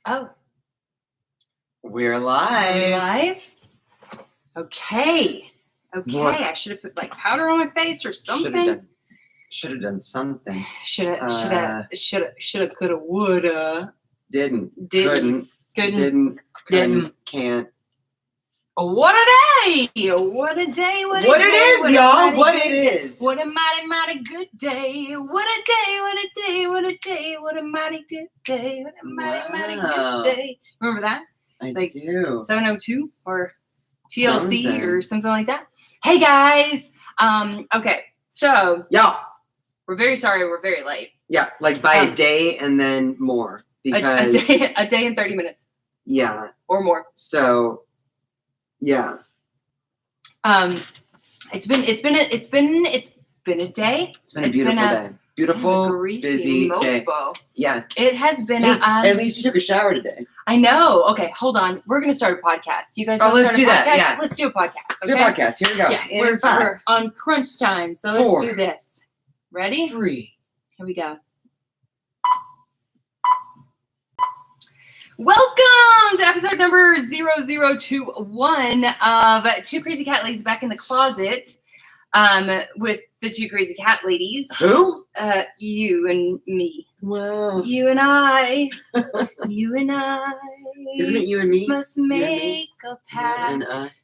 Oh. We're live. Okay. What? I should have put like powder on my face or something. Should have done something. Shoulda, coulda, woulda. Couldn't. Can't. What a day! What a day! What it is, y'all! What it is! What a mighty, mighty good day! What a day! What a day! What a day! What a mighty good day! What a mighty, mighty good day! Remember that? I like do. 702 or TLC or something like that. Hey guys! Okay, so y'all, we're very sorry. We're very late. Yeah, like by a day and then more because a day and 30 minutes. Yeah, or more. So. Yeah. It's been a day. It's been a beautiful day. Beautiful, busy mofo. Day. Yeah. It has been. At least you took a shower today. I know. Okay, hold on. We're gonna start a podcast. You guys want to start a podcast? That. Yeah. Let's do a podcast. Let's do a podcast. Here we go. Yeah, we're on crunch time, so let's do this. Ready? 3. Here we go. Welcome to episode number 0021 of Two Crazy Cat Ladies Back in the Closet with the Two Crazy Cat Ladies. Who? You and me. Wow. You and I. You and I. Isn't it you and me? Must make a pact.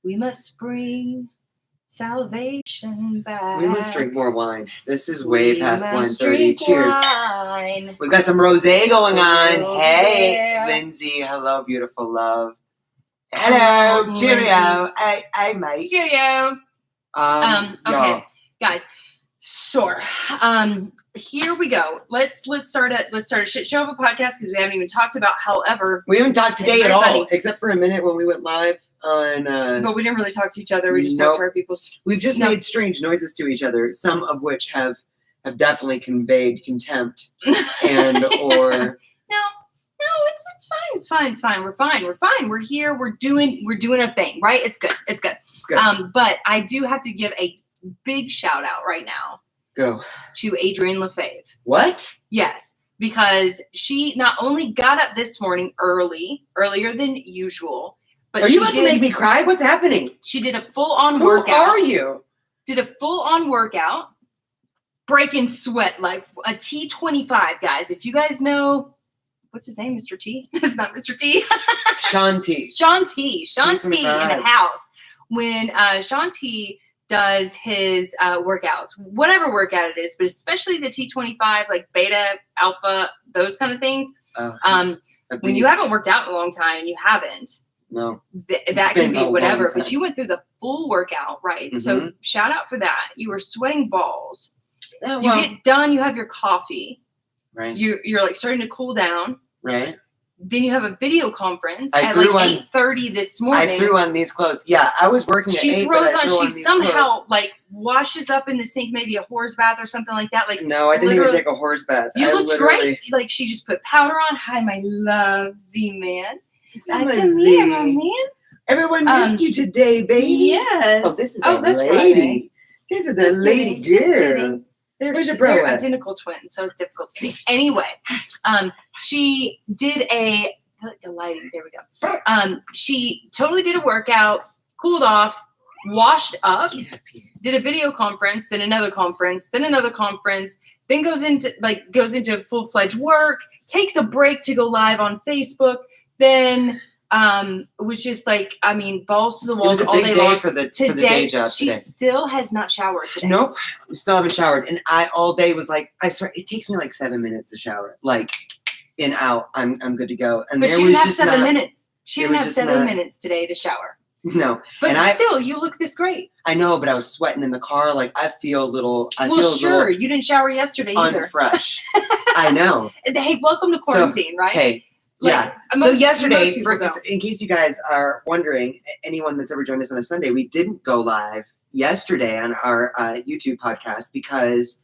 We must bring salvation back. We must drink more wine. This is way past 1:30. Cheers. Wine. We've got some rosé going on. Hey, Lindsay. Hello, beautiful love. Hello. Cheerio. Hey, mate. Cheerio. Okay, y'all. guys. Sure. Here we go. Let's start a shit show of a podcast because we haven't even talked about. However, we haven't talked today at all, except for a minute when we went live. But we didn't really talk to each other. We just talked to our people. We've just made strange noises to each other, some of which have definitely conveyed contempt and or. No, it's fine. We're fine. We're here. We're doing our thing, right? It's good. But I do have to give a big shout out right now. Go. To Adrienne Lefebvre. What? Yes. Because she not only got up this morning earlier than usual. But are you about to make me cry? What's happening? She did a full-on workout. Who are you? Did a full-on workout, breaking sweat like a T25, guys. If you guys know, what's his name, Mr. T? It's not Mr. T. Sean T. Sean T in the house. When Sean T does his workouts, whatever workout it is, but especially the T25, like beta, alpha, those kind of things. When you haven't worked out in a long time, you haven't. No, that can be whatever, but you went through the full workout, right? Mm-hmm. So shout out for that. You were sweating balls. You get done, you have your coffee. Right. You're like starting to cool down. Right. Then you have a video conference at like 8:30 this morning. I threw on these clothes. Yeah, I was working at 8. She somehow like washes up in the sink, maybe a horse bath or something like that. Like no, I didn't even take a horse bath. You looked great. Like she just put powder on. Hi, my love, Z-Man. My man. Everyone missed you today, baby. Yes. Oh, this is a lady. Friday. This is a lady girl. They're identical twins, so it's difficult to see. Anyway, she did the lighting. There we go. She totally did a workout, cooled off, washed up, did a video conference, then another conference, then another conference, then goes into full-fledged work, takes a break to go live on Facebook. Then it was just like, I mean, balls to the walls all day long. For the day job she still has not showered today. Nope, we still haven't showered. And I all day was like, I swear, it takes me like 7 minutes to shower. Like, in out, I'm good to go. And but she didn't have 7 minutes. She didn't have 7 minutes today to shower. No, but still, you look this great. I know, but I was sweating in the car. Like I feel a little. You didn't shower yesterday either. Unfresh. I know. Hey, welcome to quarantine, right? Hey. Yeah. So yesterday, in case you guys are wondering, anyone that's ever joined us on a Sunday, we didn't go live yesterday on our YouTube podcast because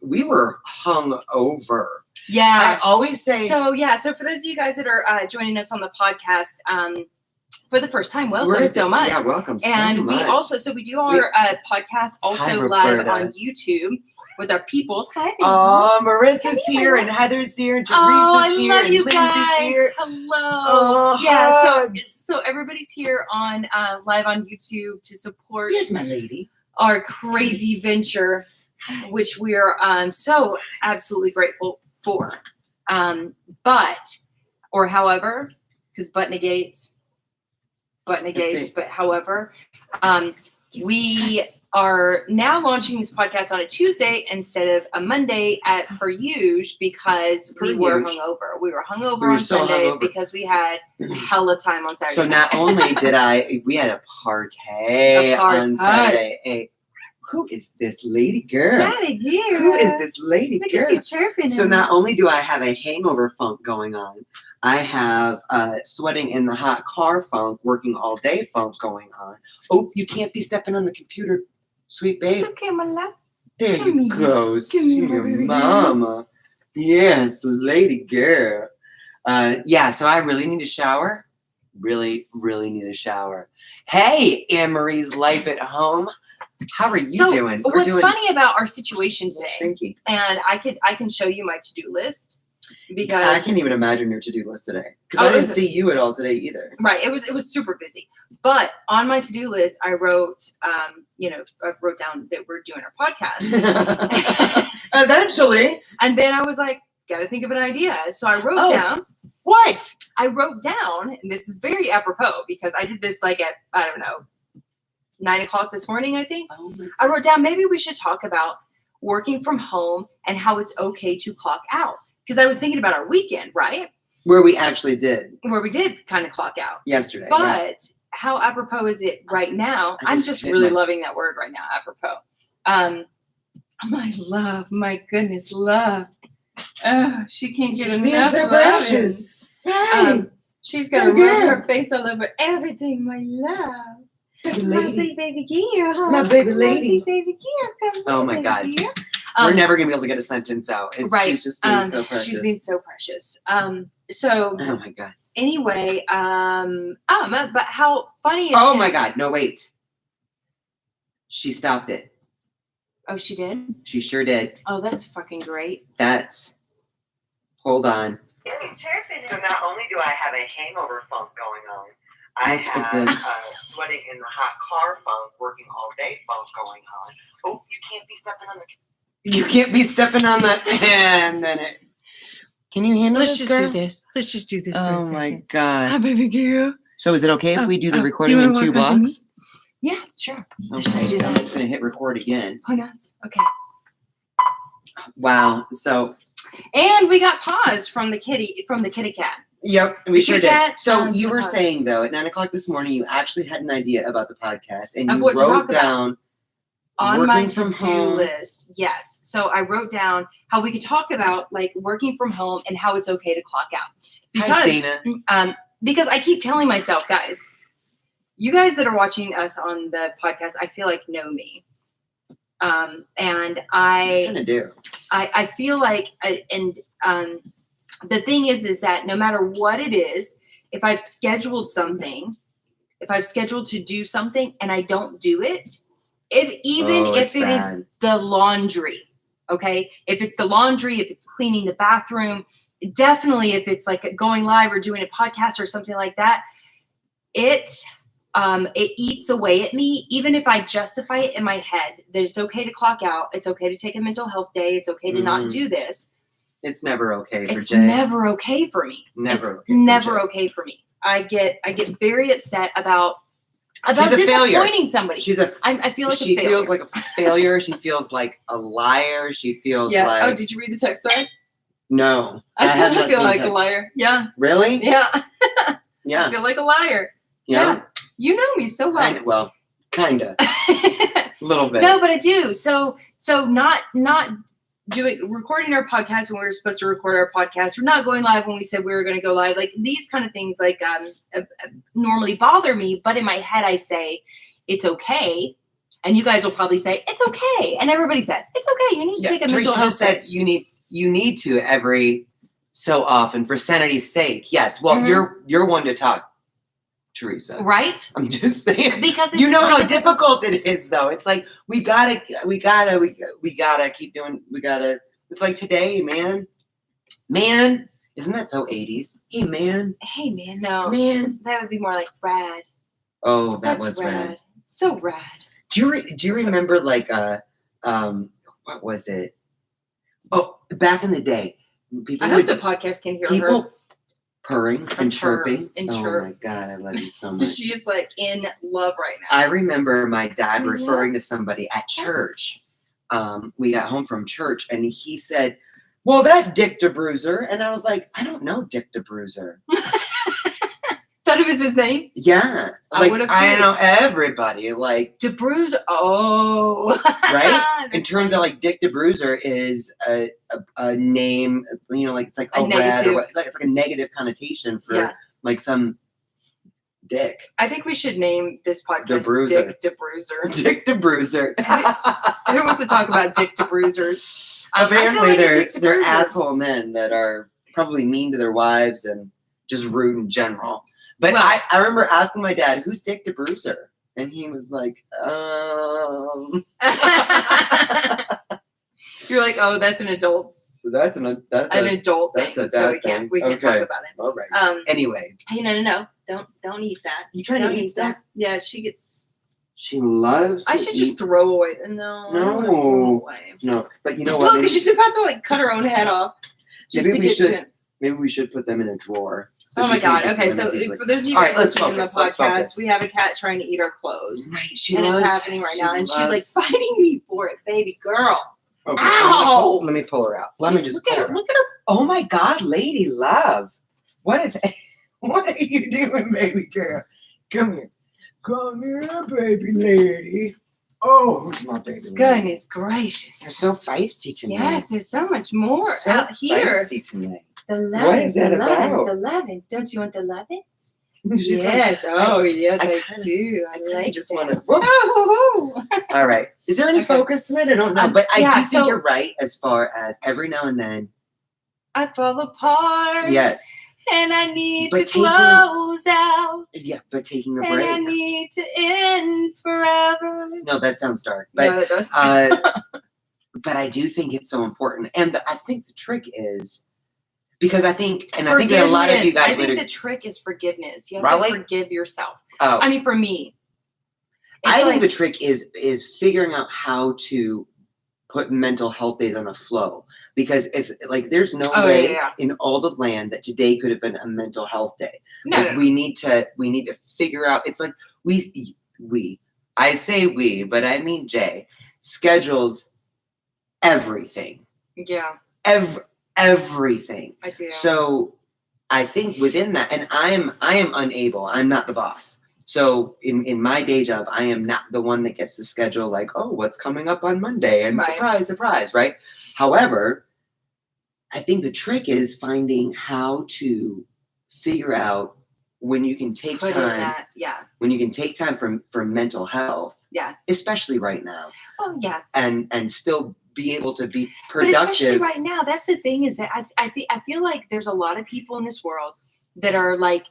we were hung over. Yeah. I always say. So for those of you guys that are joining us on the podcast, for the first time. Welcome so much. Yeah, welcome so and much. we do our podcast also live on YouTube with our peoples. Hi. Oh, Marissa's here and Heather's here and Teresa's here and Lindsay's here. Hello. Oh, yeah. So everybody's here on live on YouTube to support my lady. Our crazy venture, which we are so absolutely grateful for. However, because but negates, but however, we are now launching this podcast on a Tuesday instead of a Monday per usual because we were hungover. We were hungover on Sunday because we had hella time on Saturday. So not only did we had a party on Saturday. Who is this lady girl? Who is this lady girl? Look at you chirping. So not only do I have a hangover funk going on, I have sweating in the hot car funk, working all day funk going on. Oh, you can't be stepping on the computer, sweet babe. It's okay, my love. There you go, your mama. Yes, lady girl. So I really need a shower. Really, really need a shower. Hey, Anne-Marie's Life at Home. How are you doing? What's funny about our situation today, stinky. And I can show you my to-do list because I can't even imagine your to-do list today because I didn't see you at all today either. Right, it was super busy. But on my to-do list, I wrote, I wrote down that we're doing our podcast eventually, and then I was like, got to think of an idea. So I wrote down. What? I wrote down, and this is very apropos because I did this like at 9 o'clock this morning, I think. I wrote down, maybe we should talk about working from home and how it's okay to clock out. Because I was thinking about our weekend, right? Where we actually did. Where we did kind of clock out. Yesterday. But how apropos is it right now? I'm just really loving that word right now, apropos. My love, my goodness, love. Oh, she can't get enough so love. precious. She's going to rub her face all over everything, my love. My sweet baby girl. My baby lady. My baby girl. Oh my God. We're never going to be able to get a sentence out. She's just being so precious. She's being so precious. Oh my God. Anyway, but how funny is Oh my God. No, wait. She stopped it. Oh, she did? She sure did. Oh, that's fucking great. Hold on. So not only do I have a hangover funk going on, I have sweating in the hot car funk, working all day funk going on. Oh, you can't be stepping on the. You can't be stepping on the. And then it. Can you handle this? Let's just do this. Oh my God. Hi, baby girl. So is it okay if we do the recording in 2 blocks? Yeah, sure. Okay, so I'm just gonna hit record again. Who knows? Okay. Wow. So. And we got paws from the kitty cat. Yep, we sure did. So you were paws. saying though, at 9 o'clock this morning, you actually had an idea about the podcast, and of you what wrote down on working my from to-do home list. Yes. So I wrote down how we could talk about like working from home and how it's okay to clock out. Because I keep telling myself, guys, you guys that are watching us on the podcast, I feel like know me. And I kind of do. I feel like, the thing is that no matter what it is, if I've scheduled something, if I've scheduled to do something and I don't do it, if it is the laundry, okay? If it's the laundry, if it's cleaning the bathroom, definitely if it's like going live or doing a podcast or something like that, it eats away at me. Even if I justify it in my head that it's okay to clock out, it's okay to take a mental health day, it's okay to not do this. It's never okay for Jay. It's never okay for me. Never okay for me. I get very upset about disappointing somebody. I feel like she a failure. Feels like a failure. She feels like a liar. She feels like. Oh, did you read the text thread? No. I still feel like a liar. Yeah. Really? Yeah. Yeah. I feel like a liar. Yeah. You know me so well. Well, kinda. A little bit. No, but I do. So not recording our podcast when we were supposed to record our podcast, or not going live when we said we were going to go live. Like these kind of things like normally bother me, but in my head I say it's okay. And you guys will probably say it's okay. And everybody says it's okay. You need to take a mental health said you need to every so often for sanity's sake. Yes. Well, you're one to talk Teresa. Right? I'm just saying. Because you know how difficult it is, though. It's like, we gotta keep doing, it's like today, man. Man, isn't that so 80s? Hey, man. Hey, man, no. Man. That would be more like rad. Oh, That's was rad. So rad. Do you remember, like, what was it? Oh, back in the day, I hope the podcast can hear her. Purring and chirping. And chirp. Oh my God, I love you so much. She's like in love right now. I remember my dad referring to somebody at church. We got home from church and he said, well, that Dick DeBruiser. And I was like, I don't know Dick DeBruiser. Thought it was his name? Yeah. I know everybody. Like DeBruiser. Oh. Right? It turns out like Dick DeBruiser is a name, like it's like a red or what, like it's like a negative connotation for like some dick. I think we should name this podcast Dick DeBruiser. Dick DeBruiser. Who wants to talk about Dick DeBruisers? Apparently they're asshole men that are probably mean to their wives and just rude in general. But I remember asking my dad, who's Dick DeBruiser? And he was like, You're like, oh, that's an adult. So that's an adult thing. So we can't talk about it. All right. Anyway. Hey, no. Don't eat that. You trying to eat stuff? Yeah, she loves to I should just throw away. No. No. No. But you know what? Look, she's about to like cut her own head off. Maybe we should put them in a drawer. So oh my God. Okay, so for those of you guys listening to the podcast, we have a cat trying to eat our clothes. Right. It's happening right now. And she's like fighting me for it, baby girl. Okay, ow! Let me pull her out. Let me just look at her. Look at her. Oh my God, lady love. What are you doing, baby girl? Come here. Come here, baby lady. Oh, who's my baby lady? Goodness gracious. You're so feisty tonight. Yes, there's so much more out here. Feisty tonight. The 11s, what is that about? The 11s. Don't you want the 11s? Yes. Like, yes, I do. I like just that. Want to. All right. Is there any focus to it? I don't know. But I do think you're right as far as every now and then. I fall apart. Yes. And I need to close out. Yeah, but taking a break. And I need to end forever. No, that sounds dark. But, yeah, it does. but I do think it's so important. And I think the trick is, because I think that a lot of you guys I think the trick is forgiveness. You have really? to forgive yourself. Oh. I mean, for me. I think the trick is figuring out how to put mental health days on a flow. Because it's like there's no way in all the land that today could have been a mental health day. No. We need to figure out. It's like I say we, but I mean Jae schedules everything. Yeah. Everything. I do. So I think within that, and I am unable. I'm not the boss. So in my day job, I am not the one that gets to schedule like, oh, what's coming up on Monday and surprise, right? However, I think the trick is finding how to figure out when you can take time. When you can take time for mental health. Yeah. Especially right now. Oh yeah. And still be able to be productive. But especially right now, that's the thing is that I feel like there's a lot of people in this world that are like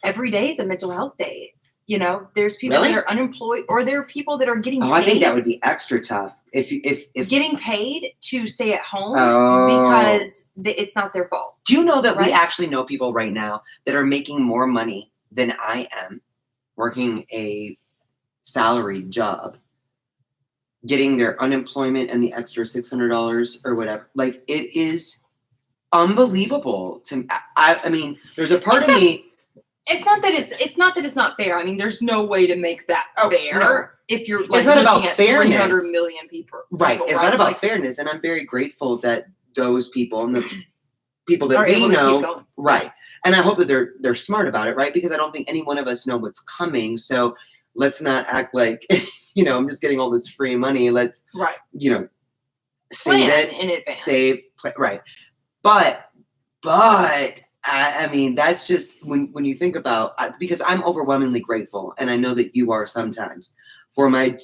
every day is a mental health day. You know, there's people that are unemployed, or there are people that are getting paid. I think that would be extra tough if getting paid to stay at home because it's not their fault. Do you know that we actually know people right now that are making more money than I am working a salaried job, getting their unemployment and the extra $600 or whatever? Like, it is unbelievable to I mean, there's a part of me. It's not that it's not fair. I mean, there's no way to make that fair. No. If you're like it's not about at fairness. 300 million people. Right. It's not about fairness. And I'm very grateful that those people and the people that we know, right. And I hope that they're smart about it, right? Because I don't think any one of us know what's coming. So let's not act like, I'm just getting all this free money. Let's, save it in advance. Right. But I mean, that's just when you think about, because I'm overwhelmingly grateful, and I know that you are sometimes, for my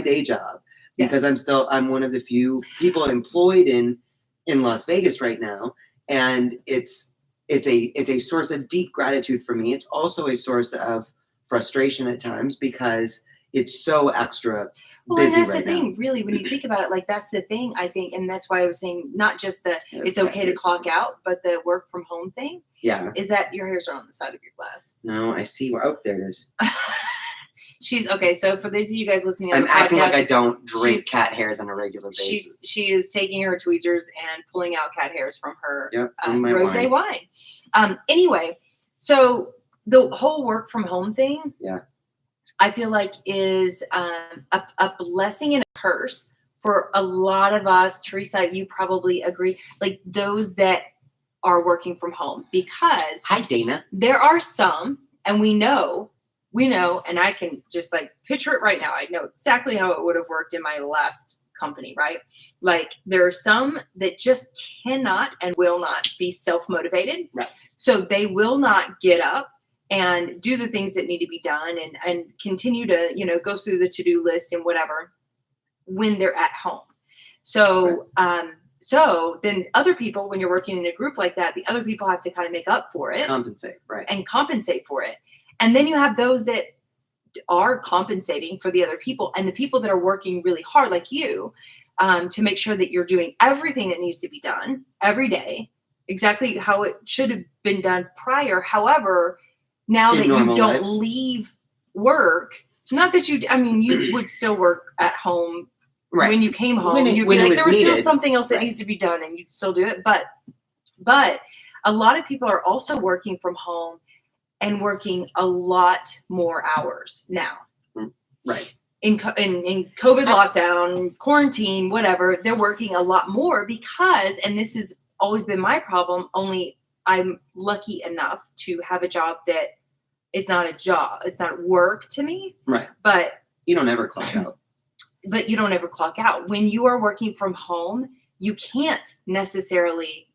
day job, because I'm one of the few people employed in Las Vegas right now, and it's it's a source of deep gratitude for me. It's also a source of frustration at times because it's so extra busy and that's right the thing, now. really, when you think about it, like that's the thing, I think, and that's why I was saying not just the it's okay to clock out, but the work from home thing. Yeah. Is that your hairs are on the side of your glass? No, I see. Oh, there it is. She's okay. So for those of you guys listening, I'm acting like I don't drink cat hairs on a regular basis. She is taking her tweezers and pulling out cat hairs from her rosé wine. Anyway, so the whole work from home thing, I feel like is a blessing and a curse for a lot of us. Teresa, you probably agree. Like those that are working from home, because hi Dana, there are some, and we know, and I can just like picture it right now. I know exactly how it would have worked in my last company, right? Like there are some that just cannot and will not be self-motivated. Right. So they will not get up and do the things that need to be done and continue to, go through the to-do list and whatever when they're at home. So, so then other people, when you're working in a group like that, the other people have to kind of make up for it. Compensate for it. And then you have those that are compensating for the other people, and the people that are working really hard, like you, to make sure that you're doing everything that needs to be done every day, exactly how it should have been done prior. However, now that you don't leave work, not that you would still work at home when you came home. You'd be like, there was still something else that needs to be done, and you'd still do it. But a lot of people are also working from home and working a lot more hours now. Right. In COVID lockdown, quarantine, whatever, they're working a lot more because, and this has always been my problem, only I'm lucky enough to have a job that is not a job. It's not work to me. Right. But you don't ever clock out. But you don't ever clock out. When you are working from home, you can't necessarily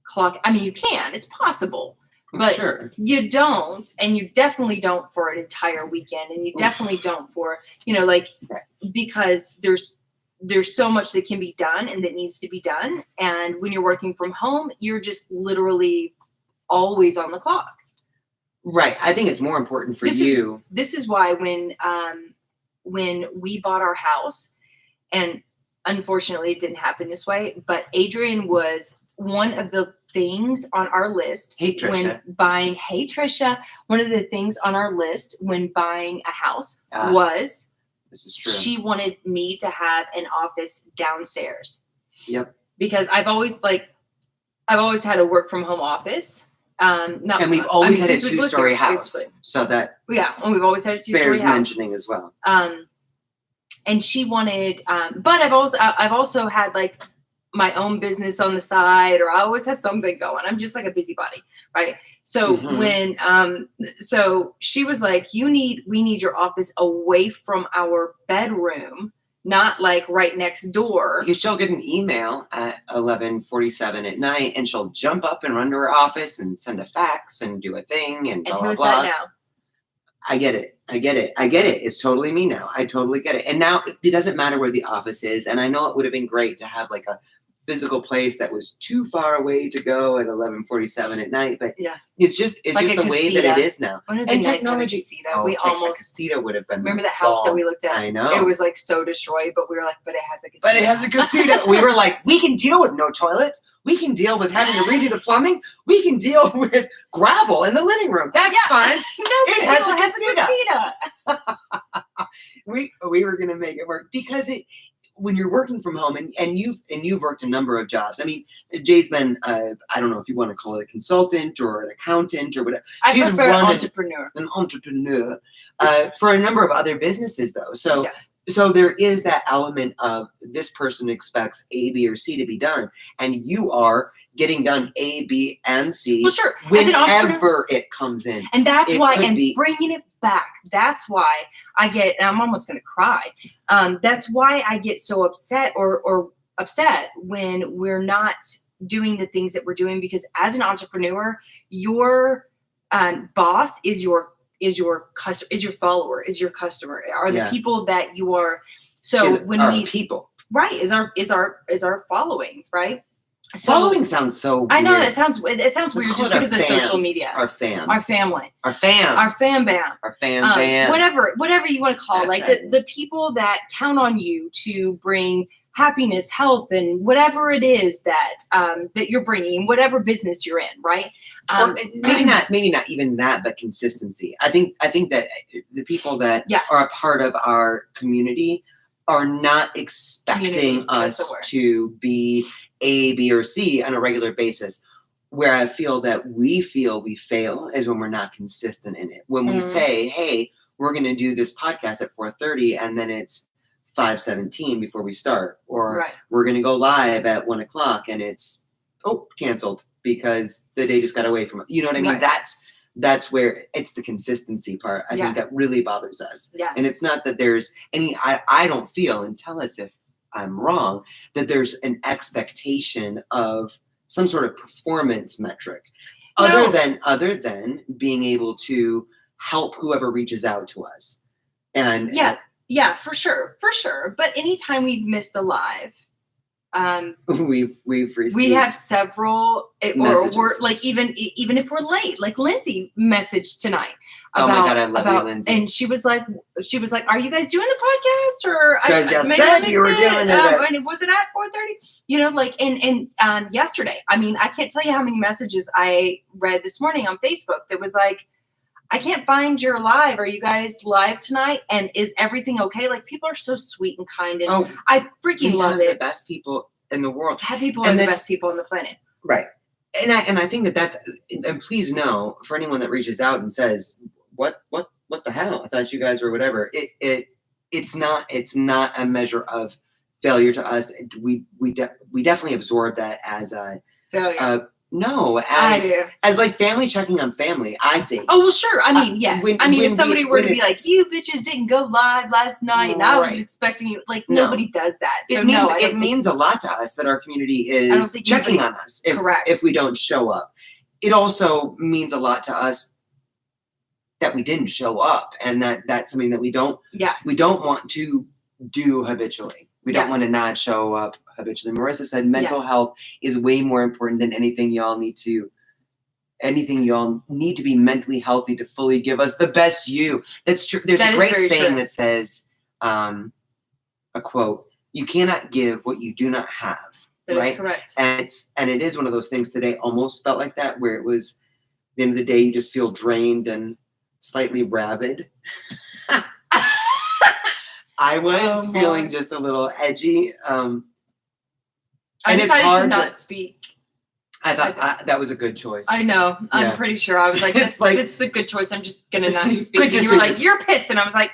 clock. You can. It's possible. But you don't, and you definitely don't for an entire weekend, and you definitely don't for, because there's so much that can be done and that needs to be done. And when you're working from home, you're just literally always on the clock. Right. I think it's more important for you. This is why when we bought our house, and unfortunately it didn't happen this way, but Adrienne was one of the things on our list when buying, one of the things on our list when buying a house was, this is true, she wanted me to have an office downstairs. Yep. Because I've always had a work from home office. And we've always had a 2-story house. Basically. So that and we've always had a 2-story house. Bears mentioning as well. And she wanted, but I've also had like my own business on the side, or I always have something going. I'm just like a busybody, right? So when so she was like, we need your office away from our bedroom, not like right next door. Because she'll get an email at 11:47 at night, and she'll jump up and run to her office and send a fax and do a thing and blah, blah, blah. That now? I get it. It's totally me now. I totally get it. And now it doesn't matter where the office is. And I know it would have been great to have like a physical place that was too far away to go at 11:47 at night, but it's just like the way that it is now. And technology, we almost a casita would have been. Remember that house that we looked at? I know it was like so destroyed, but we were like, but it has a casita. But it has a casita. We were like, we can deal with no toilets. We can deal with having to redo the plumbing. We can deal with gravel in the living room. That's fine. It has a casita. We were gonna make it work because when you're working from home and you've worked a number of jobs. I mean, Jay's been I don't know if you want to call it a consultant or an accountant or whatever. I prefer an entrepreneur. An entrepreneur for a number of other businesses though. So there is that element of this person expects A, B, or C to be done, and you are getting done A, B, and C. Well, sure. Whenever it comes in, and that's why. And bringing it back, that's why I get. And I'm almost going to cry. That's why I get so upset or upset when we're not doing the things that we're doing, because as an entrepreneur, your boss is your customer, is your follower, is your customer, are the people that you are. So when we people, right, is our following, right? So, following sounds so weird. I know it sounds weird just because of social media. Our family. Our fan bam. Whatever you want to call it. Like the people that count on you to bring happiness, health, and whatever it is that that you're bringing, whatever business you're in, right? Or maybe not even that, but consistency. I think that the people that are a part of our community are not expecting us to be A, B, or C on a regular basis. Where I feel we fail is when we're not consistent in it. When we say, hey, we're going to do this podcast at 4:30 and then it's 5:17 before we start, or we're going to go live at 1:00 and it's canceled because the day just got away from it. You know what I mean? That's where it's the consistency part. I think that really bothers us. Yeah. And it's not that there's any, I don't feel, and tell us if I'm wrong, that there's an expectation of some sort of performance metric other than being able to help whoever reaches out to us. And yeah, for sure. But anytime we've missed a live, we've received, we have several, or we're like, even if we're late, like Lindsay messaged tonight about, oh my God, I love you, Lindsay. And she was like, are you guys doing the podcast? Or because you said you were doing it. And was it at 4:30? You know, like, and yesterday, I mean, I can't tell you how many messages I read this morning on Facebook that was like, I can't find your live. Are you guys live tonight? And is everything okay? Like, people are so sweet and kind, and I freaking love it. The best people in the world. People are the best people on the planet. Right. And I think that's, and please know, for anyone that reaches out and says, what the hell? I thought you guys were whatever. It's not a measure of failure to us. We definitely absorb that as a failure. As like family checking on family, I think. Oh, well, sure. I mean, yes. If somebody were to be like, you bitches didn't go live last night, and I was expecting you, like, nobody does that. So it means a lot to us that our community is checking on us if we don't show up. It also means a lot to us that we didn't show up, and that's something that we don't want to do habitually. We don't want to not show up habitually. Marissa said mental health is way more important than anything y'all need to be mentally healthy to fully give us the best you. That's true. There's a great saying that says, a quote, you cannot give what you do not have. That is correct. And it is one of those things today almost felt like that, where it was, at the end of the day, you just feel drained slightly rabid. I was feeling just a little edgy. I decided to not speak. I thought that was a good choice. I know. I'm pretty sure. I was like, this is the good choice. I'm just going to not speak. And you were like, you're pissed. And I was like,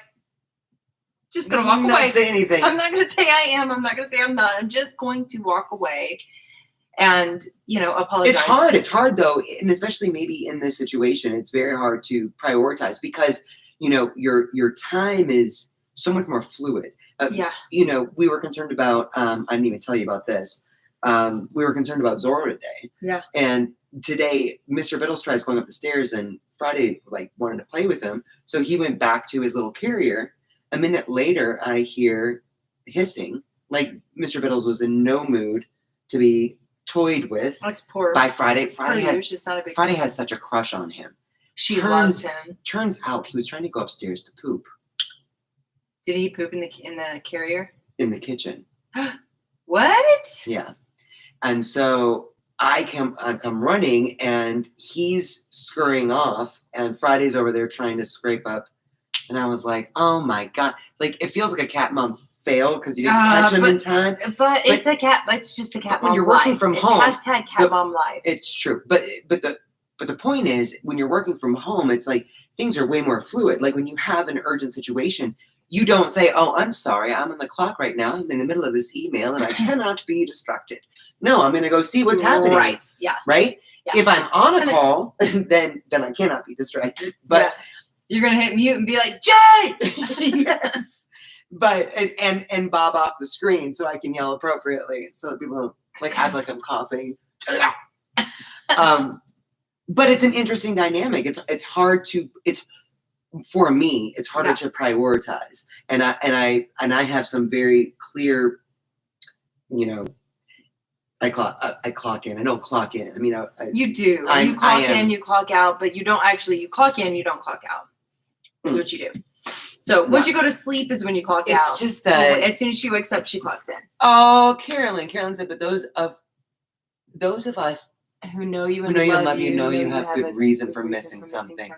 just going to walk away. Not say anything. I'm not going to say I am. I'm not going to say I'm not. I'm just going to walk away and, apologize. It's hard though. And especially maybe in this situation, it's very hard to prioritize because, your time is so much more fluid. We were concerned about, I didn't even tell you about this. We were concerned about Zorro today. Yeah. And today, Mr. Biddles tries going up the stairs, and Friday, wanted to play with him. So he went back to his little carrier. A minute later, I hear hissing. Like Mr. Biddles was in no mood to be toyed with. That's poor. By Friday. Friday has such a crush on him. She loves him. Turns out he was trying to go upstairs to poop. Did he poop in the carrier? In the kitchen. What? Yeah. And so I come running, and he's scurrying off, and Friday's over there trying to scrape up. And I was like, oh my God. Like, it feels like a cat mom failed because you didn't catch him in time. But it's just a cat mom life. When you're working from home. It's hashtag cat mom life. It's true. But the point is, when you're working from home, it's like things are way more fluid. Like when you have an urgent situation, you don't say, oh, I'm sorry, I'm on the clock right now. I'm in the middle of this email and I cannot be distracted. No, I'm going to go see what's happening. Right. Yeah. Right? Yeah. If I'm on a call, then I cannot be distracted. But you're going to hit mute and be like, Jay! Yes. But, and bob off the screen so I can yell appropriately so that people don't act like I'm coughing. But it's an interesting dynamic. It's hard to, for me, it's harder to prioritize. And I have some very clear, I clock in. I don't clock in. I mean, you do. You clock in, you clock out, but you don't actually. You clock in, you don't clock out. Is what you do. So once you go to sleep is when you clock out. It's just as soon as she wakes up, she clocks in. Oh, Carolyn said, but those of us who know you and love you know you have good reason for missing something.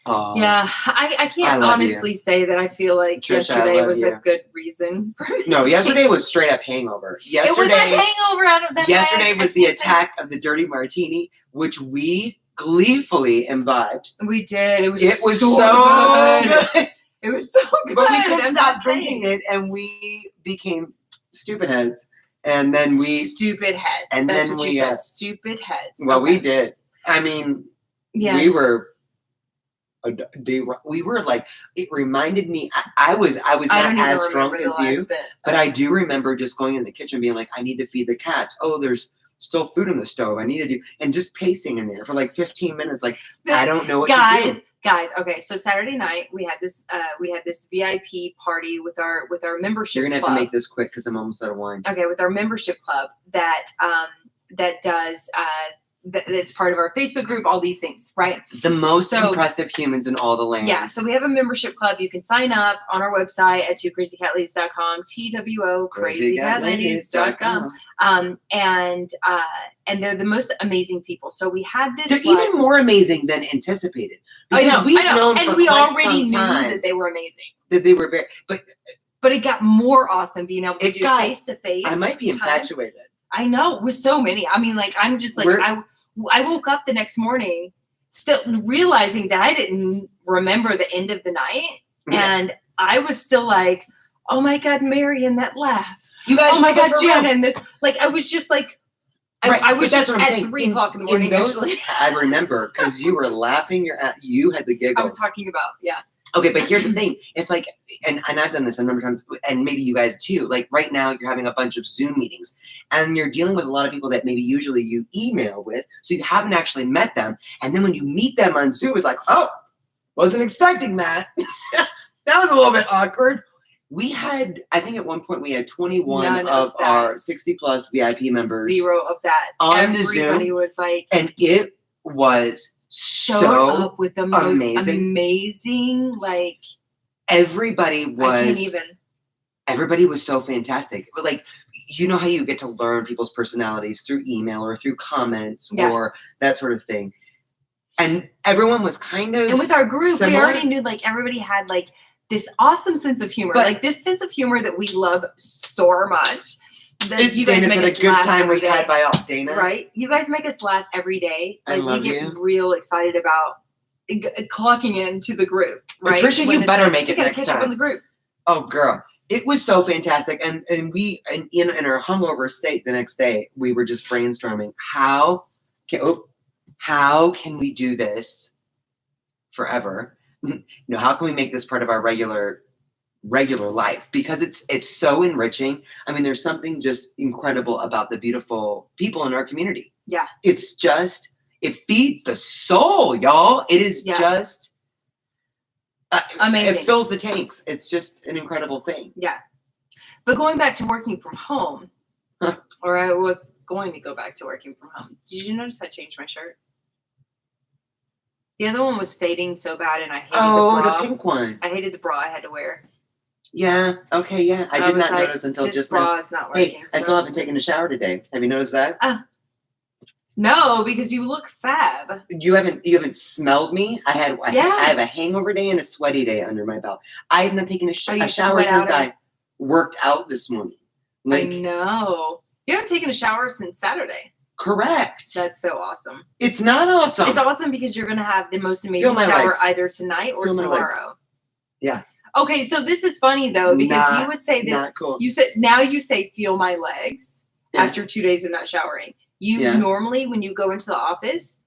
Oh, yeah, I can't honestly say that I feel like Trisha, yesterday was a good reason for me. No, yesterday was straight up hangover. It was a hangover out of that. Yesterday was the attack of the dirty martini, which we gleefully imbibed. We did. It was so good. It was so good. But we couldn't stop drinking it, and we became stupid heads. And then stupid heads. And that's then what you said. Stupid heads. Well, we did. I mean, we were. We were like, it reminded me. I was not as drunk as you, but I do remember just going in the kitchen, being like, I need to feed the cats. Oh, there's still food in the stove. I need to do, and just pacing in there for like 15 minutes. Like, I don't know what to do. Guys, okay. So Saturday night we had this VIP party with our membership. You're gonna have to make this quick because I'm almost out of wine. Okay, with our membership club that does that's part of our Facebook group. All these things, right? The most impressive humans in all the land. Yeah. So we have a membership club. You can sign up on our website at twocrazycatladies.com. TWOcrazycatladies.com. And they're the most amazing people. So we had this. They're even more amazing than anticipated. I know. Known and we already knew that they were amazing. That they were very, but it got more awesome being able to do face to face. I might be infatuated. I know, with so many. I mean, like, I'm just like, I woke up the next morning still realizing that I didn't remember the end of the night. Yeah. And I was still like, oh my God, Mary, and that laugh. You guys, oh my God, Jen, and this, like, I was just like, I was just at 3 o'clock in the morning, actually. I remember, because you were laughing you had the giggles. I was talking about, yeah. Okay, but here's the thing. It's like, and I've done this a number of times, and maybe you guys too. Like right now, you're having a bunch of Zoom meetings, and you're dealing with a lot of people that maybe usually you email with, so you haven't actually met them. And then when you meet them on Zoom, it's like, oh, wasn't expecting that. That was a little bit awkward. We had, I think at one point we had 21 of our 60+ VIP members. 0 of that. On the Zoom. Everybody was like, and it was up with the most amazing, like, everybody was. I can't even. Everybody was so fantastic. But like, you know how you get to learn people's personalities through email or through comments or that sort of thing. And everyone was kind of. And with our group, similar. We already knew like everybody had like this awesome sense of humor, like this sense of humor that we love so much. You guys make us a good laugh time was had by all Dana. Right? You guys make us laugh every day. Like, I love we get real excited about clocking into the group, right? Patricia, you better make it next time. time. On the group. Oh, girl. It was so fantastic. And we, in our hungover state the next day, we were just brainstorming how can we do this forever? How can we make this part of our regular life, because it's so enriching. I mean, there's something just incredible about the beautiful people in our community. Yeah. It's just, it feeds the soul, y'all. It is just amazing. It fills the tanks. It's just an incredible thing. Yeah. But going back to working from home, or I was going to go back to working from home. Did you notice I changed my shirt? The other one was fading so bad, and I hated the bra. The pink one. I hated the bra I had to wear. Yeah. Okay. Yeah. I did not notice until just now. This bra is not working. Hey, I still haven't taken a shower today. Have you noticed that? No, because you look fab. You haven't smelled me. I have a hangover day and a sweaty day under my belt. I have not taken a shower since I worked out this morning. I know. You haven't taken a shower since Saturday. Correct. That's so awesome. It's not awesome. It's awesome because you're going to have the most amazing shower either tonight or tomorrow. Yeah. Okay, so this is funny though, because you would say this. Not cool. You say feel my legs after 2 days of not showering. You normally, when you go into the office,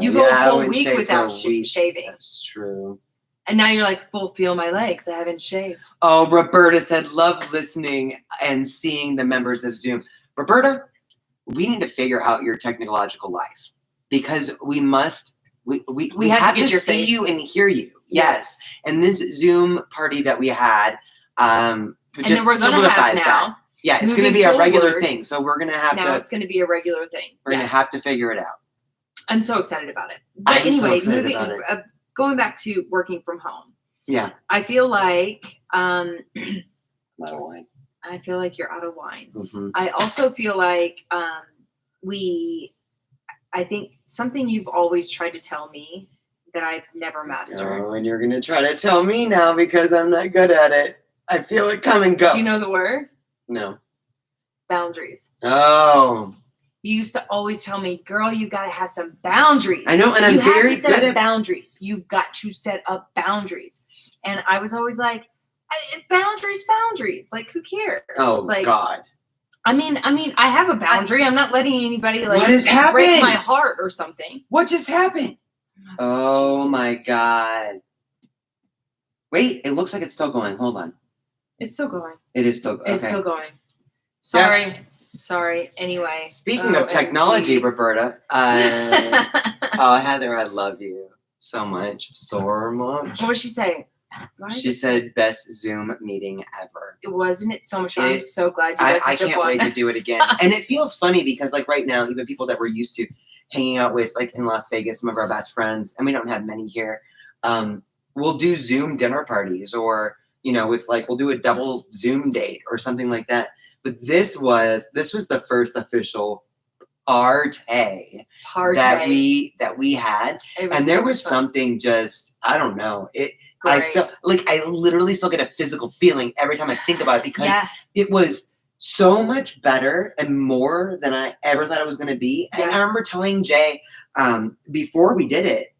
you go a whole week without shaving. That's true. And now you're like, well, feel my legs. I haven't shaved. Oh, Roberta said, love listening and seeing the members of Zoom. Roberta, we need to figure out your technological life, because we have to see you and hear you. Yes. And this Zoom party that we had, and then we're going to have now Yeah, it's going to be a regular thing. So we're going to have now it's going to be a regular thing. We're going to have to figure it out. I'm so excited about it. But anyway, going back to working from home. Yeah. I feel like I'm out of wine. I feel like you're out of wine. Mm-hmm. I also feel like I think something you've always tried to tell me that I've never mastered. Oh, and you're going to try to tell me now because I'm not good at it. I feel it come and go. Do you know the word? No. Boundaries. Oh. You used to always tell me, girl, you got to have some boundaries. I know, and I'm very good at... You have to set up boundaries. You've got to set up boundaries. And I was always like, boundaries. Like, who cares? Oh, like, God. I mean, I have a boundary. I'm not letting anybody, like, what has happened? Break my heart or something. What just happened? Oh, my God. Wait, it looks like it's still going. Hold on. It's still going. It is still going. It's still going. Sorry. Yeah. Sorry. Anyway. Speaking of technology, Roberta. Heather, I love you so much. So much. What did she say? She said best Zoom meeting ever. Wasn't it so much fun? I'm so glad you got to I can't wait to do it again. And it feels funny because like right now, even people that we're used to hanging out with, like in Las Vegas, some of our best friends, and we don't have many here, we'll do Zoom dinner parties or, with like, we'll do a double Zoom date or something like that. But this was the first official party that we had. And there was something just, I don't know. I literally still get a physical feeling every time I think about it because it was so much better and more than I ever thought it was going to be. And I remember telling Jay before we did it,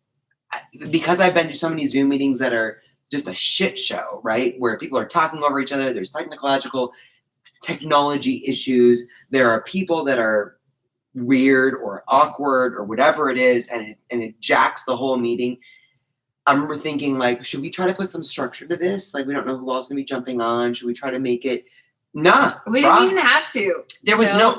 because I've been to so many Zoom meetings that are just a shit show, right? Where people are talking over each other. There's technology issues. There are people that are weird or awkward or whatever it is, and it jacks the whole meeting. I remember thinking, like, should we try to put some structure to this? Like, we don't know who else is going to be jumping on. Should we try to make it? Nah. We didn't even have to. There was no.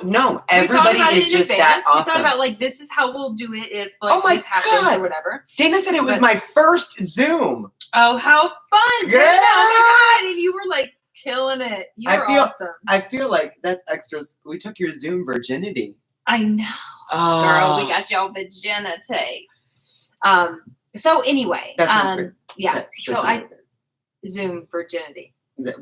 Everybody is just that awesome. We thought about, like, this is how we'll do it if, like, this happens or whatever. Dana said it was my first Zoom. Oh, how fun. Yeah. Dana. Oh, my God. And you were, like, killing it. You were awesome. I feel like that's extra. We took your Zoom virginity. I know. Oh. Girl, we got y'all virginity. So anyway, that sounds great. Yeah. So Zoom virginity.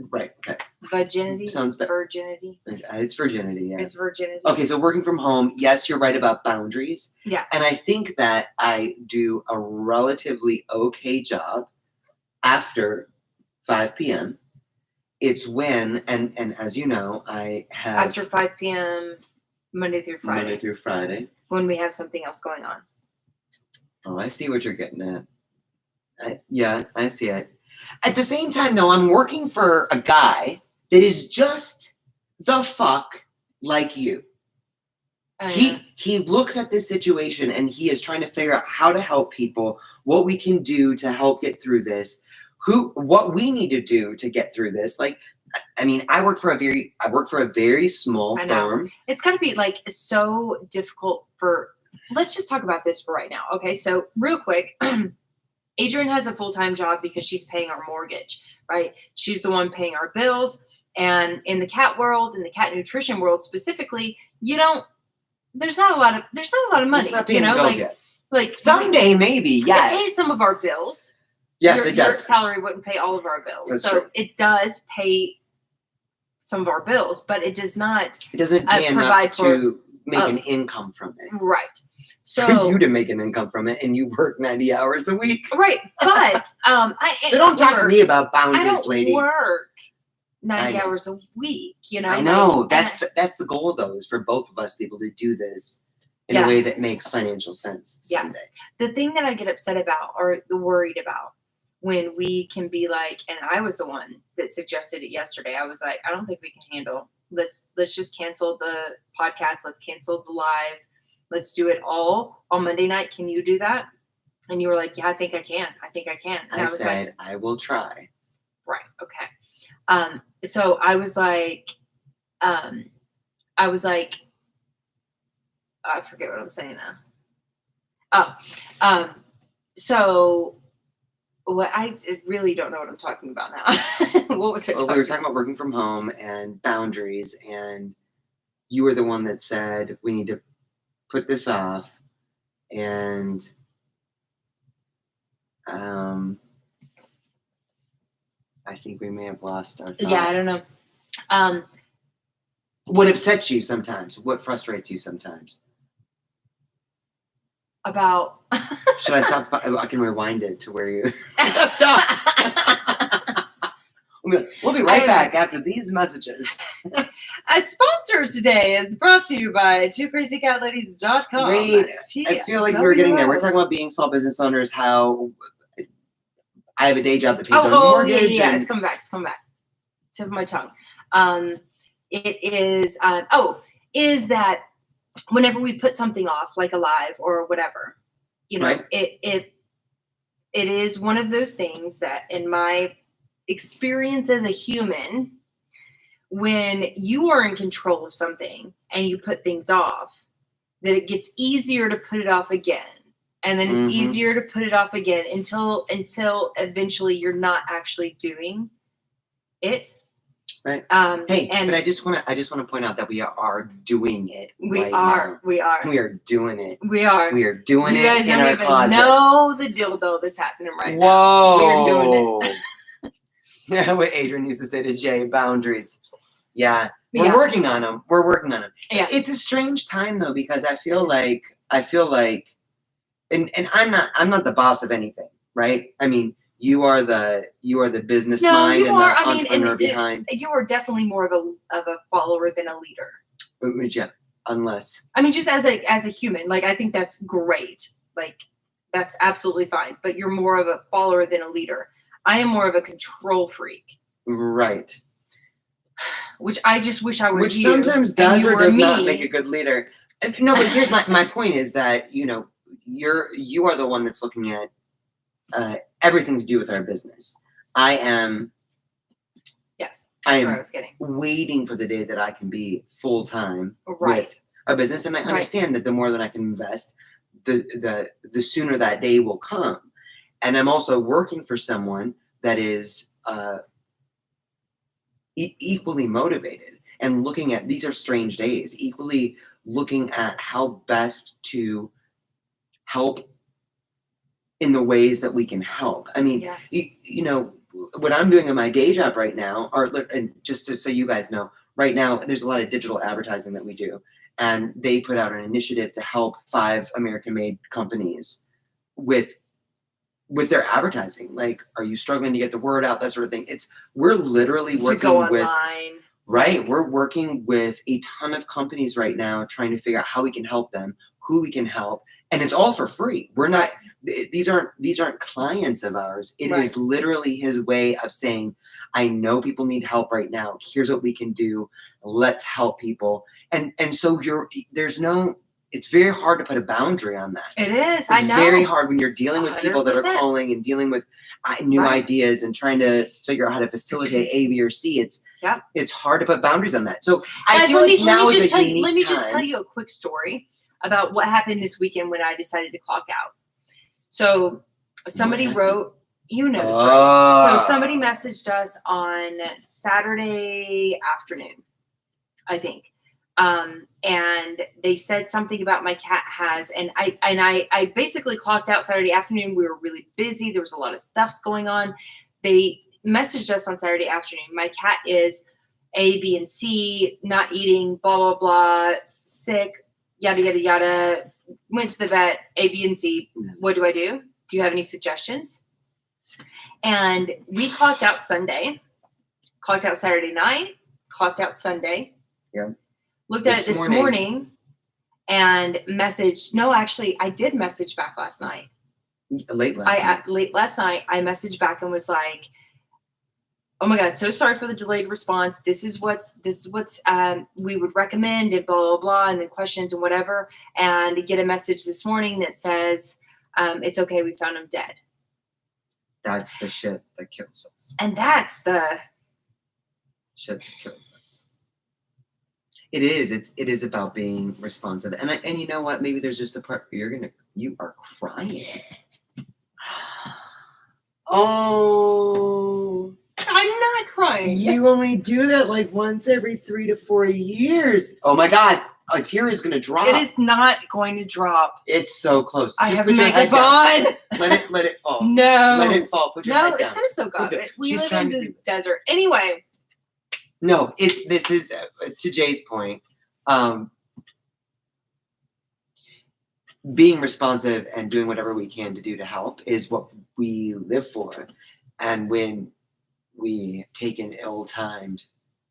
Right. Okay. Virginity. Sounds better. Virginity. It's virginity. Yeah. It's virginity. Okay, so working from home. Yes, you're right about boundaries. Yeah. And I think that I do a relatively okay job after 5 p.m. It's when, and as you know, I have after 5 p.m. Monday through Friday. When we have something else going on. Oh, I see what you're getting at. I see it. At the same time, though, I'm working for a guy that is just the fuck like you. He looks at this situation and he is trying to figure out how to help people, what we can do to help get through this, what we need to do to get through this. Like, I mean, I work for a very small firm. It's got to be like so difficult let's just talk about this for right now. Okay. So real quick, Adrienne has a full-time job because she's paying our mortgage, right? She's the one paying our bills. And in the cat world, in the cat nutrition world specifically, there's not a lot of money. It's not paying the bills yet. Like someday maybe, yes. It pays some of our bills. Yes, it does. Your salary wouldn't pay all of our bills. That's so true. It does pay some of our bills, but it does not. It doesn't pay enough to make an income from it. Right. So for you to make an income from it, and you work 90 hours a week. Right. But so don't talk to me about boundaries, lady. I don't work 90 hours a week, I know. That's the goal, though, is for both of us to be able to do this in a way that makes financial sense someday. The thing that I get upset about or worried about when we can be like, and I was the one that suggested it yesterday. I was like, I don't think we can handle. Let's just cancel the podcast. Let's cancel the live. Let's do it all on Monday night. Can you do that? And you were like, yeah, I think I can. And I said, like, I will try. Right. Okay. So I was like, I forget what I'm saying now. So Well, I really don't know what I'm talking about now. What was it? Well, we were talking about working from home and boundaries, and you were the one that said we need to put this off, and I think we may have lost our thought. Yeah, I don't know. What upsets you sometimes? What frustrates you sometimes? About. Should I stop? I can rewind it to where you stop. We'll be right back after these messages. A sponsor today is brought to you by twocrazycatladies.com. Wait, I feel like we're getting there. We're talking about being small business owners, how I have a day job that pays our mortgage. Yeah, it's coming back. Tip of my tongue. It is, is that whenever we put something off, like a live or whatever, you know, right. it is one of those things that in my experience as a human, when you are in control of something and you put things off, that it gets easier to put it off again. And then it's easier to put it off again until eventually you're not actually doing it. Right. But I just want to point out that we are doing it. We are doing it. We are doing it in our closet. You guys don't even know the dildo that's happening right now. Whoa. We are doing it. Yeah, what Adrienne used to say to Jae, boundaries. Yeah. We're working on them. Yeah. It's a strange time though, because I feel like and I'm not the boss of anything, right? I mean, you are the business mind and the entrepreneur behind. You are definitely more of a follower than a leader. Yeah, unless. I mean, just as a human, like I think that's great. Like that's absolutely fine. But you're more of a follower than a leader. I am more of a control freak. Right. Which I just wish I were. Which sometimes does or does not make a good leader. No, but here's my point is that you are the one that's looking at everything to do with our business. I am. Yes, I am where I was getting. Waiting for the day that I can be full time right. with our business, and I understand that the more that I can invest, the sooner that day will come. And I'm also working for someone that is equally motivated and looking at these are strange days. Equally looking at how best to help in the ways that we can help. I mean, you know, what I'm doing in my day job right now, and just so you guys know, right now, there's a lot of digital advertising that we do. And they put out an initiative to help 5 American-made companies with their advertising. Like, are you struggling to get the word out? That sort of thing. We're literally working to go online. Right. We're working with a ton of companies right now, trying to figure out how we can help them, who we can help. And it's all for free. We're not, these aren't clients of ours. It is literally his way of saying, I know people need help right now. Here's what we can do. Let's help people. And so it's very hard to put a boundary on that. It is. I know. It's very hard when you're dealing with 100%. People that are calling and dealing with new ideas and trying to figure out how to facilitate A, B, or C. It's hard to put boundaries on that. So I feel like now is a unique time. Let me just tell you a quick story about what happened this weekend when I decided to clock out. So somebody wrote, so somebody messaged us on Saturday afternoon, I think. And they said something about my cat has, and I basically clocked out Saturday afternoon. We were really busy. There was a lot of stuff going on. They messaged us on Saturday afternoon. My cat is A, B, and C, not eating, blah, blah, blah, sick, yada, yada, yada. Went to the vet, A, B, and C. What do I do? Do you have any suggestions? And we clocked out Sunday, clocked out Saturday night, clocked out Sunday. Yeah. Looked at it this morning and messaged. No, actually, I did message back last night. Late last night, I messaged back and was like, "Oh my God, so sorry for the delayed response. This is what's we would recommend and blah blah blah, and then questions and whatever." And get a message this morning that says, "It's okay, we found him dead." That's the shit that kills us. And that's the shit that kills us. It is. It is about being responsive. And you know what? Maybe there's just a part where you are crying. Oh. I'm not crying. You only do that like once every 3 to 4 years. Oh my God. A tear is going to drop. It is not going to drop. It's so close. I Just have put your head down. Megabond. Let it fall. No. Let it fall. Put your head down. No, it's going to soak up. We She's live trying in to the desert. Anyway. No, this is, to Jay's point, being responsive and doing whatever we can to do to help is what we live for. And when we take an ill-timed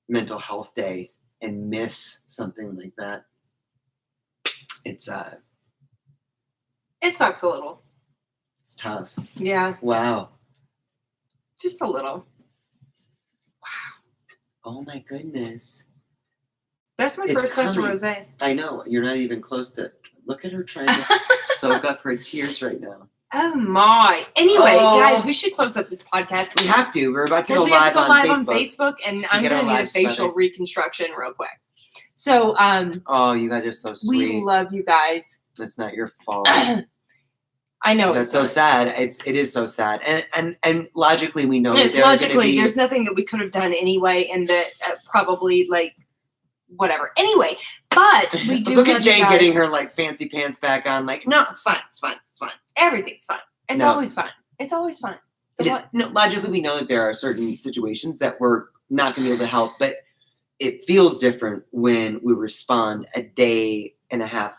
mental health day and miss something like that, it sucks a little. It's tough. Yeah. Wow. Just a little. Oh my goodness. That's my first glass of rosé. I know. You're not even close to. Look at her trying to soak up her tears right now. Oh my. Anyway, guys, we should close up this podcast. We have to. We're about to go we have live to go live on Facebook, and I'm going to need a facial reconstruction real quick. So, oh, you guys are so sweet. We love you guys. It's not your fault. I know. That's so sad. It is so sad. And logically, we know that logically, there's nothing that we could have done anyway, and that probably like whatever. Anyway, but we do. Look at Jay getting her like fancy pants back on. Like, no, it's fine. It's fine. It's fine. Everything's fine. It's always fun. It's always fun. It is. No, logically, we know that there are certain situations that we're not going to be able to help, but it feels different when we respond a day and a half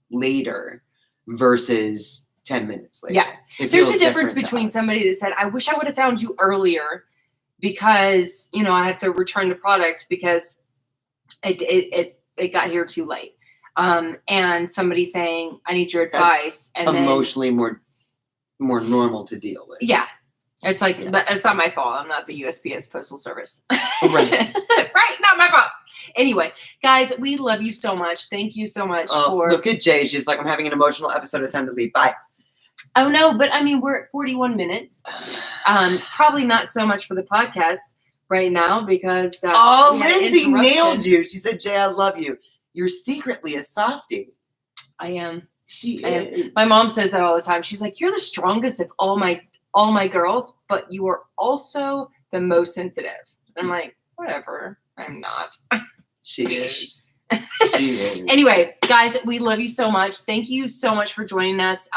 later versus 10 minutes later. Yeah. There's a difference between somebody that said, I wish I would have found you earlier because, I have to return the product because it got here too late. And somebody saying, I need your advice. And emotionally more normal to deal with. Yeah. It's like, but it's not my fault. I'm not the USPS Postal Service. Right. Right. Not my fault. Anyway, guys, we love you so much. Thank you so much for. Look at Jay. She's like, I'm having an emotional episode. It's time to leave. Bye. Oh, no. But I mean, we're at 41 minutes. Probably not so much for the podcast right now because. Lindsay nailed you. She said, Jay, I love you. You're secretly a softie. I am. She is. My mom says that all the time. She's like, you're the strongest of all my girls, but you are also the most sensitive. And I'm like, whatever. I'm not. She is. She is. Anyway, guys, we love you so much. Thank you so much for joining us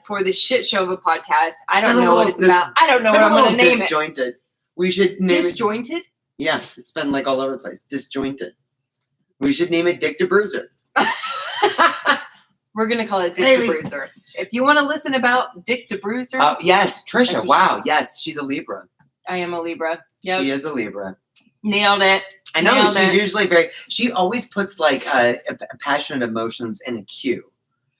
for this shit show of a podcast. I don't know what it's about. I don't know what I'm going to name it. Disjointed. We should name Disjointed? Yeah, it's been like all over the place. Disjointed. We should name it Dick to Bruiser. We're going to call it Dick to Bruiser. If you want to listen about Dick to Bruiser. Yes, Trisha. Wow. Yes, she's a Libra. I am a Libra. Yep. She is a Libra. Nailed it. I know. She's usually she always puts like passionate emotions in a queue.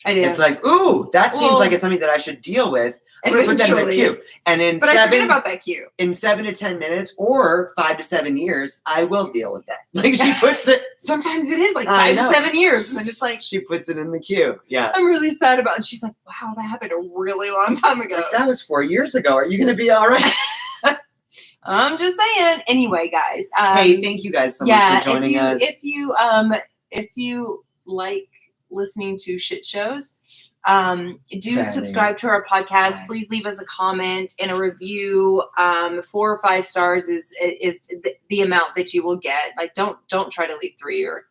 I do. It's like, ooh, that seems like it's something that I should deal with. I'm going to put that in a queue. And I forget about that queue. In 7 to 10 minutes or 5 to 7 years, I will deal with that. Like she puts it. Sometimes it is like 5 to 7 years. And then it's like. She puts it in the queue. Yeah. I'm really sad about it. And she's like, wow, that happened a really long time ago. Like, that was 4 years ago. Are you going to be all right? I'm just saying. Anyway, guys. Hey, thank you guys so much for joining us. If you like listening to shit shows, do subscribe to our podcast. Please leave us a comment and a review. 4 or 5 stars is the amount that you will get. Like, don't try to leave 3 or.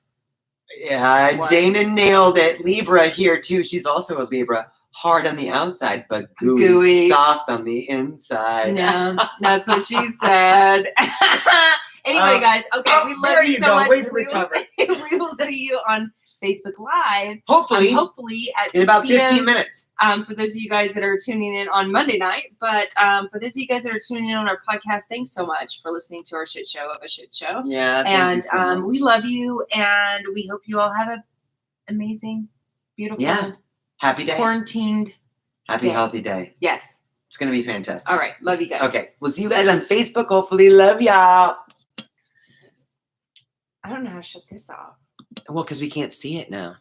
Yeah, 1. Dana nailed it. Libra here too. She's also a Libra. Hard on the outside, but gooey, soft on the inside. No, that's what she said. Anyway, guys, okay, we love you so much. We will see you on Facebook Live. Hopefully at in about 15 minutes. For those of you guys that are tuning in on Monday night, but for those of you guys that are tuning in on our podcast, thanks so much for listening to our shit show of a shit show. Yeah, and so we love you, and we hope you all have an amazing, beautiful. Happy day. Quarantined. Happy, healthy day. Yes. It's going to be fantastic. All right. Love you guys. Okay. We'll see you guys on Facebook. Hopefully. Love y'all. I don't know how to shut this off. Well, because we can't see it now.